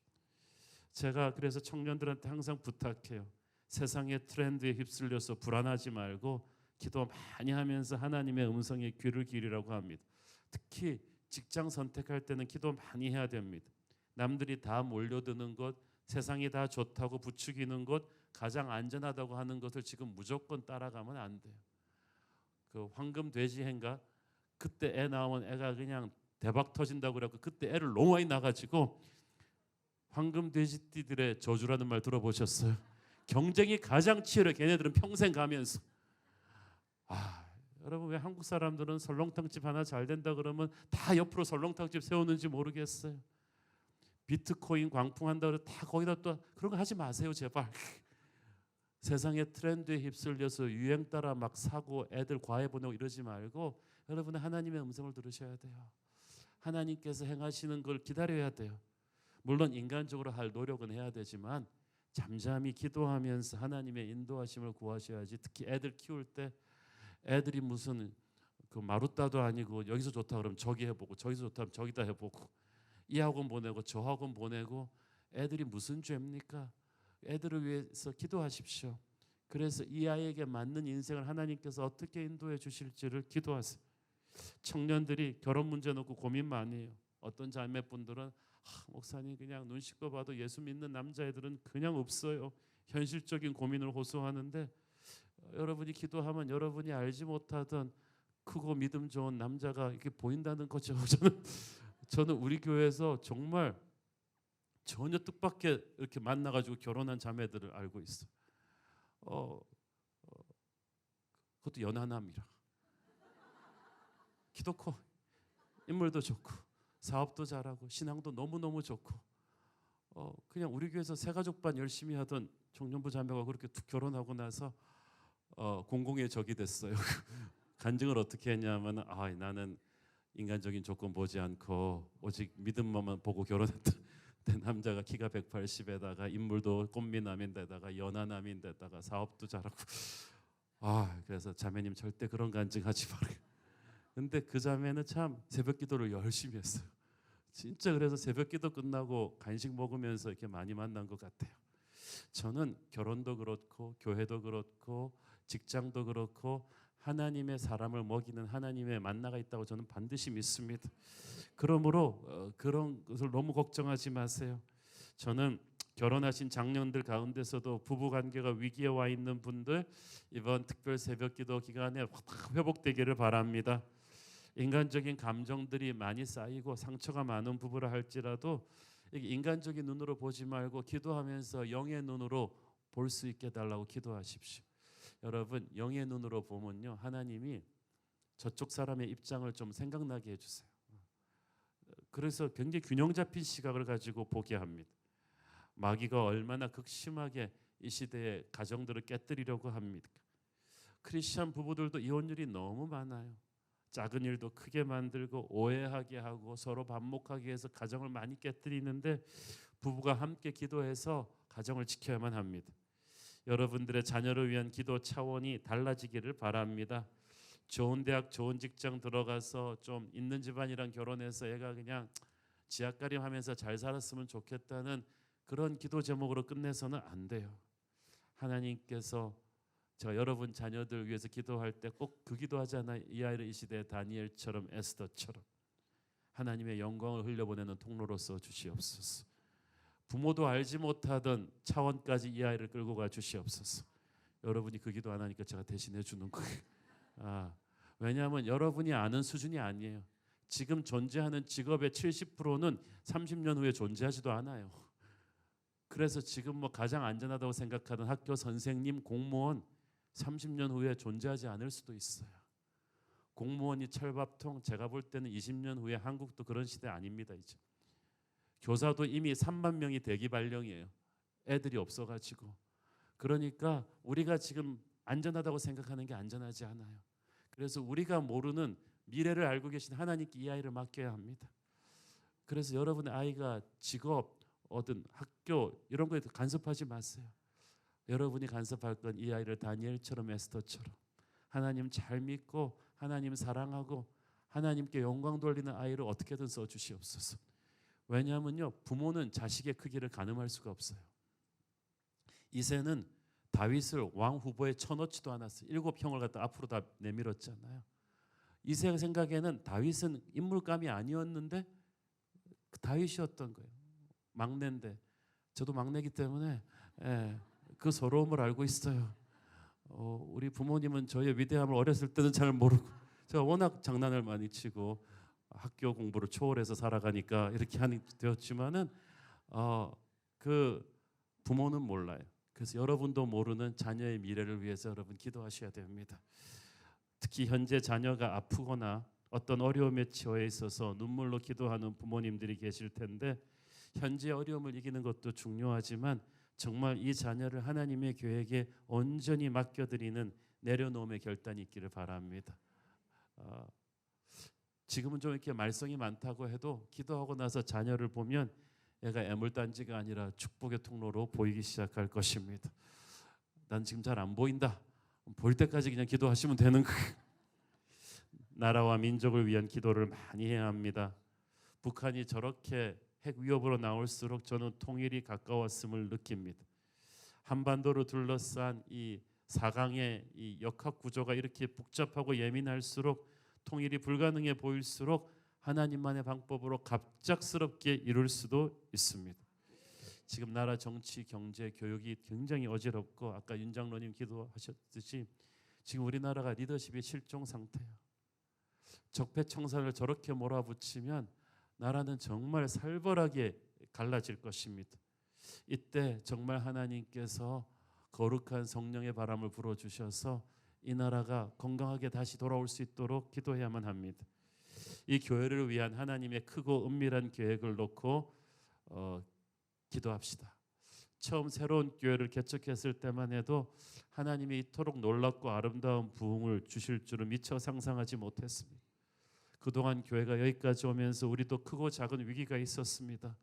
Speaker 2: 제가 그래서 청년들한테 항상 부탁해요. 세상의 트렌드에 휩쓸려서 불안하지 말고 기도 많이 하면서 하나님의 음성에 귀를 기울이라고 합니다. 특히 직장 선택할 때는 기도 많이 해야 됩니다. 남들이 다 몰려드는 것, 세상이 다 좋다고 부추기는 것, 가장 안전하다고 하는 것을 지금 무조건 따라가면 안 돼요. 그 황금 돼지해인가 그때 애 낳으면 애가 그냥 대박 터진다고 그래갖고 그때 애를 너무 많이 낳아가지고 황금 돼지띠들의 저주라는 말 들어보셨어요? 경쟁이 가장 치열해. 걔네들은 평생 가면서 여러분 왜 한국 사람들은 설렁탕집 하나 잘 된다 그러면 다 옆으로 설렁탕집 세우는지 모르겠어요. 비트코인 광풍한다 그래서 다 거기다 또 그런 거 하지 마세요 제발. 세상의 트렌드에 휩쓸려서 유행 따라 막 사고 애들 과외 보내고 이러지 말고 여러분은 하나님의 음성을 들으셔야 돼요. 하나님께서 행하시는 걸 기다려야 돼요. 물론 인간적으로 할 노력은 해야 되지만 잠잠히 기도하면서 하나님의 인도하심을 구하셔야지. 특히 애들 키울 때 애들이 무슨 그 마루따도 아니고 여기서 좋다 그러면 저기 해보고 저기서 좋다 그러면 저기다 해보고 이 학원 보내고 저 학원 보내고 애들이 무슨 죄입니까? 애들을 위해서 기도하십시오. 그래서 이 아이에게 맞는 인생을 하나님께서 어떻게 인도해 주실지를 기도하세요. 청년들이 결혼 문제 놓고 고민 많이 해요. 어떤 자매분들은 목사님 그냥 눈 씻고 봐도 예수 믿는 남자애들은 그냥 없어요. 현실적인 고민을 호소하는데 여러분이 기도하면 여러분이 알지 못하던 크고 믿음 좋은 남자가 이렇게 보인다는 거죠. 저는 우리 교회에서 정말 전혀 뜻밖의 이렇게 만나가지고 결혼한 자매들을 알고 있어요. 그것도 연하남이라. 기도 커, 인물도 좋고 사업도 잘하고 신앙도 너무너무 좋고 그냥 우리 교회에서 새가족반 열심히 하던 청년부 자매가 그렇게 툭 결혼하고 나서 공공의 적이 됐어요. 간증을 어떻게 했냐면 나는 인간적인 조건 보지 않고 오직 믿음만 보고 결혼했던 남자가 키가 180에다가 인물도 꽃미남인데다가 연하남인데다가 사업도 잘하고 그래서 자매님 절대 그런 간증하지 말아요. 근데 그 자매는 참 새벽 기도를 열심히 했어요. 진짜 그래서 새벽 기도 끝나고 간식 먹으면서 이렇게 많이 만난 것 같아요. 저는 결혼도 그렇고 교회도 그렇고 직장도 그렇고 하나님의 사람을 먹이는 하나님의 만나가 있다고 저는 반드시 믿습니다. 그러므로 그런 것을 너무 걱정하지 마세요. 저는 결혼하신 장년들 가운데서도 부부 관계가 위기에 와 있는 분들 이번 특별 새벽기도 기간에 회복되기를 바랍니다. 인간적인 감정들이 많이 쌓이고 상처가 많은 부부라 할지라도 인간적인 눈으로 보지 말고 기도하면서 영의 눈으로 볼 수 있게 달라고 기도하십시오. 여러분 영의 눈으로 보면요 하나님이 저쪽 사람의 입장을 좀 생각나게 해주세요. 그래서 굉장히 균형 잡힌 시각을 가지고 보게 합니다. 마귀가 얼마나 극심하게 이 시대의 가정들을 깨뜨리려고 합니까? 크리스찬 부부들도 이혼율이 너무 많아요. 작은 일도 크게 만들고 오해하게 하고 서로 반목하게 해서 가정을 많이 깨뜨리는데 부부가 함께 기도해서 가정을 지켜야만 합니다. 여러분들의 자녀를 위한 기도 차원이 달라지기를 바랍니다. 좋은 대학 좋은 직장 들어가서 좀 있는 집안이랑 결혼해서 애가 그냥 지하가림 하면서 잘 살았으면 좋겠다는 그런 기도 제목으로 끝내서는 안 돼요. 하나님께서 제가 여러분 자녀들 위해서 기도할 때 꼭 그 기도하잖아요. 이 아이를 이 시대의 다니엘처럼 에스더처럼 하나님의 영광을 흘려보내는 통로로서 주시옵소서. 부모도 알지 못하던 차원까지 이 아이를 끌고 가 주시옵소서. 여러분이 그 기도 안 하니까 제가 대신해 주는 거예요. 왜냐하면 여러분이 아는 수준이 아니에요. 지금 존재하는 직업의 70%는 30년 후에 존재하지도 않아요. 그래서 지금 가장 안전하다고 생각하는 학교 선생님, 공무원 30년 후에 존재하지 않을 수도 있어요. 공무원이 철밥통, 제가 볼 때는 20년 후에 한국도 그런 시대 아닙니다. 이제 교사도 이미 3만 명이 대기 발령이에요. 애들이 없어가지고. 그러니까 우리가 지금 안전하다고 생각하는 게 안전하지 않아요. 그래서 우리가 모르는 미래를 알고 계신 하나님께 이 아이를 맡겨야 합니다. 그래서 여러분의 아이가 직업, 어떤 학교 이런 거에 간섭하지 마세요. 여러분이 간섭할 건 이 아이를 다니엘처럼 에스더처럼 하나님 잘 믿고 하나님 사랑하고 하나님께 영광 돌리는 아이를 어떻게든 써주시옵소서. 왜냐하면요 부모는 자식의 크기를 가늠할 수가 없어요. 이새는 다윗을 왕 후보에 쳐넣지도 않았어요. 7형을 갖다 앞으로 다 내밀었잖아요. 이새 생각에는 다윗은 인물감이 아니었는데 다윗이었던 거예요. 막내인데 저도 막내기 때문에 그 서러움을 알고 있어요. 우리 부모님은 저의 위대함을 어렸을 때는 잘 모르고 제가 워낙 장난을 많이 치고 학교 공부를 초월해서 살아가니까 이렇게 하는 되었지만은 그 부모는 몰라요. 그래서 여러분도 모르는 자녀의 미래를 위해서 여러분 기도하셔야 됩니다. 특히 현재 자녀가 아프거나 어떤 어려움에 처해 있어서 눈물로 기도하는 부모님들이 계실 텐데 현재 어려움을 이기는 것도 중요하지만 정말 이 자녀를 하나님의 계획에 온전히 맡겨드리는 내려놓음의 결단이 있기를 바랍니다. 지금은 좀 이렇게 말썽이 많다고 해도 기도하고 나서 자녀를 보면 얘가 애물단지가 아니라 축복의 통로로 보이기 시작할 것입니다. 난 지금 잘 안 보인다. 보일 때까지 그냥 기도하시면 되는 거예요. 나라와 민족을 위한 기도를 많이 해야 합니다. 북한이 저렇게 핵 위협으로 나올수록 저는 통일이 가까웠음을 느낍니다. 한반도를 둘러싼 이 4강의 이 역학 구조가 이렇게 복잡하고 예민할수록 통일이 불가능해 보일수록 하나님만의 방법으로 갑작스럽게 이룰 수도 있습니다. 지금 나라 정치, 경제, 교육이 굉장히 어지럽고 아까 윤 장로님 기도하셨듯이 지금 우리나라가 리더십이 실종 상태예요. 적폐청산을 저렇게 몰아붙이면 나라는 정말 살벌하게 갈라질 것입니다. 이때 정말 하나님께서 거룩한 성령의 바람을 불어주셔서 이 나라가 건강하게 다시 돌아올 수 있도록 기도해야만 합니다. 이 교회를 위한 하나님의 크고 은밀한 계획을 놓고 기도합시다. 처음 새로운 교회를 개척했을 때만 해도 하나님이 이토록 놀랍고 아름다운 부흥을 주실 줄은 미처 상상하지 못했습니다. 그동안 교회가 여기까지 오면서 우리도 크고 작은 위기가 있었습니다.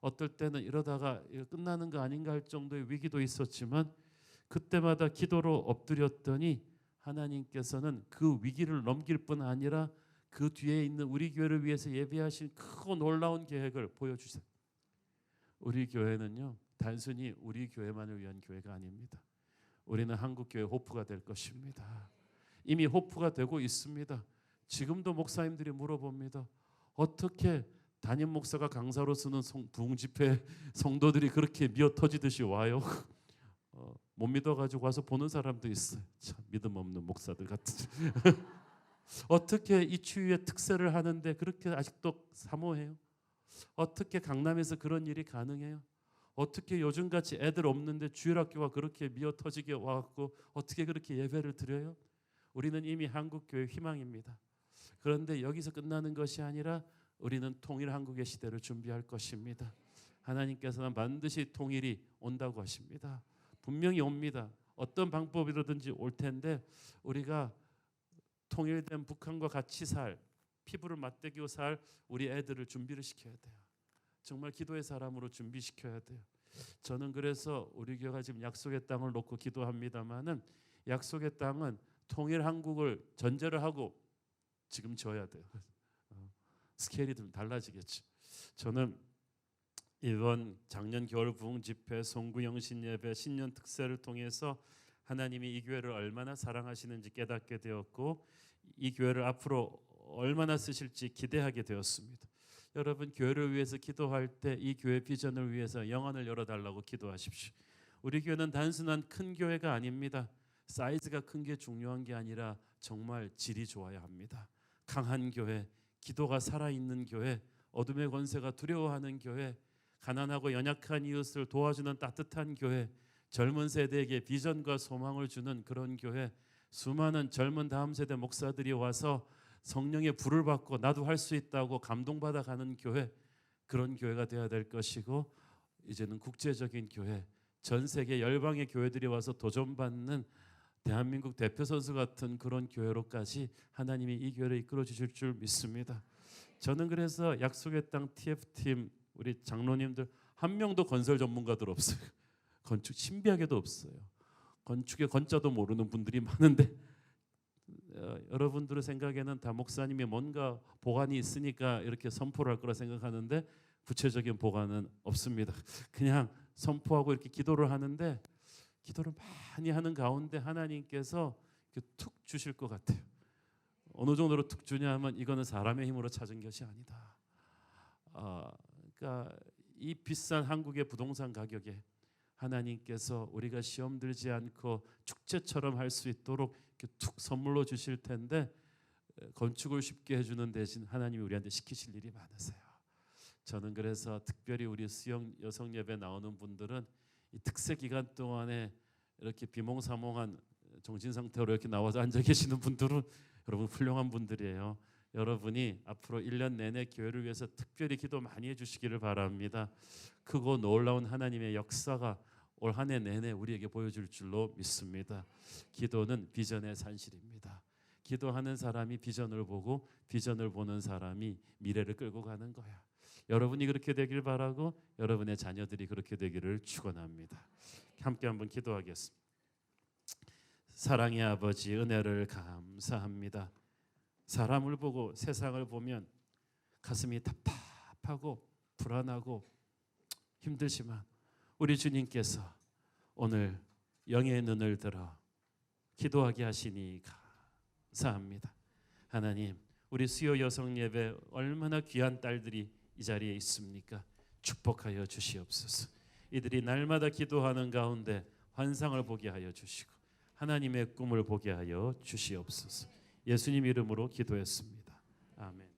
Speaker 2: 어떨 때는 이러다가 이거 끝나는 거 아닌가 할 정도의 위기도 있었지만 그때마다 기도로 엎드렸더니 하나님께서는 그 위기를 넘길 뿐 아니라 그 뒤에 있는 우리 교회를 위해서 예비하신 크고 놀라운 계획을 보여주세요. 우리 교회는요 단순히 우리 교회만을 위한 교회가 아닙니다. 우리는 한국교회 호프가 될 것입니다. 이미 호프가 되고 있습니다. 지금도 목사님들이 물어봅니다. 어떻게 담임 목사가 강사로 쓰는 부흥 집회 성도들이 그렇게 미어 터지듯이 와요? 못 믿어가지고 와서 보는 사람도 있어요. 참 믿음 없는 목사들 같은. 어떻게 이 추위의 특세를 하는데 그렇게 아직도 사모해요? 어떻게 강남에서 그런 일이 가능해요? 어떻게 요즘같이 애들 없는데 주일학교가 그렇게 미어 터지게 와갖고 어떻게 그렇게 예배를 드려요? 우리는 이미 한국교회 희망입니다. 그런데 여기서 끝나는 것이 아니라 우리는 통일 한국의 시대를 준비할 것입니다. 하나님께서는 반드시 통일이 온다고 하십니다. 분명히 옵니다. 어떤 방법이라든지 올 텐데 우리가 통일된 북한과 같이 살, 피부를 맞대고 살 우리 애들을 준비를 시켜야 돼요. 정말 기도의 사람으로 준비시켜야 돼요. 저는 그래서 우리 교회가 지금 약속의 땅을 놓고 기도합니다마는 약속의 땅은 통일 한국을 전제를 하고 지금 져야 돼요. 스케일이 좀 달라지겠죠. 저는 이번 작년 겨울 부흥 집회, 송구영신 예배, 신년 특세를 통해서 하나님이 이 교회를 얼마나 사랑하시는지 깨닫게 되었고 이 교회를 앞으로 얼마나 쓰실지 기대하게 되었습니다. 여러분 교회를 위해서 기도할 때 이 교회 비전을 위해서 영안을 열어달라고 기도하십시오. 우리 교회는 단순한 큰 교회가 아닙니다. 사이즈가 큰 게 중요한 게 아니라 정말 질이 좋아야 합니다. 강한 교회, 기도가 살아있는 교회, 어둠의 권세가 두려워하는 교회, 가난하고 연약한 이웃을 도와주는 따뜻한 교회, 젊은 세대에게 비전과 소망을 주는 그런 교회, 수많은 젊은 다음 세대 목사들이 와서 성령의 불을 받고 나도 할 수 있다고 감동받아 가는 교회, 그런 교회가 되어야 될 것이고 이제는 국제적인 교회, 전 세계 열방의 교회들이 와서 도전받는 대한민국 대표 선수 같은 그런 교회로까지 하나님이 이 교회를 이끌어 주실 줄 믿습니다. 저는 그래서 약속의 땅 TF팀 우리 장로님들 한 명도 건설 전문가들 없어요. 건축 신비하게도 없어요. 건축의 건자도 모르는 분들이 많은데 여러분들의 생각에는 다 목사님이 뭔가 보관이 있으니까 이렇게 선포를 할 거라 생각하는데 구체적인 보관은 없습니다. 그냥 선포하고 이렇게 기도를 하는데 기도를 많이 하는 가운데 하나님께서 툭 주실 것 같아요. 어느 정도로 툭 주냐 하면 이거는 사람의 힘으로 찾은 것이 아니다. 그러니까 이 비싼 한국의 부동산 가격에 하나님께서 우리가 시험 들지 않고 축제처럼 할 수 있도록 이렇게 툭 선물로 주실 텐데 건축을 쉽게 해주는 대신 하나님이 우리한테 시키실 일이 많으세요. 저는 그래서 특별히 우리 수영 여성 예배 나오는 분들은 이 특세 기간 동안에 이렇게 비몽사몽한 정신 상태로 이렇게 나와서 앉아 계시는 분들은 여러분 훌륭한 분들이에요. 여러분이 앞으로 1년 내내 교회를 위해서 특별히 기도 많이 해주시기를 바랍니다. 크고 놀라운 하나님의 역사가 올 한 해 내내 우리에게 보여줄 줄로 믿습니다. 기도는 비전의 산실입니다. 기도하는 사람이 비전을 보고 비전을 보는 사람이 미래를 끌고 가는 거야. 여러분이 그렇게 되길 바라고 여러분의 자녀들이 그렇게 되기를 축원합니다. 함께 한번 기도하겠습니다. 사랑의 아버지, 은혜를 감사합니다. 사람을 보고 세상을 보면 가슴이 답답하고 불안하고 힘들지만 우리 주님께서 오늘 영의 눈을 들어 기도하게 하시니 감사합니다. 하나님, 우리 수요 여성 예배 얼마나 귀한 딸들이 이 자리에 있습니까? 축복하여 주시옵소서. 이들이 날마다 기도하는 가운데 환상을 보게 하여 주시고 하나님의 꿈을 보게 하여 주시옵소서. 예수님 이름으로 기도했습니다. 아멘.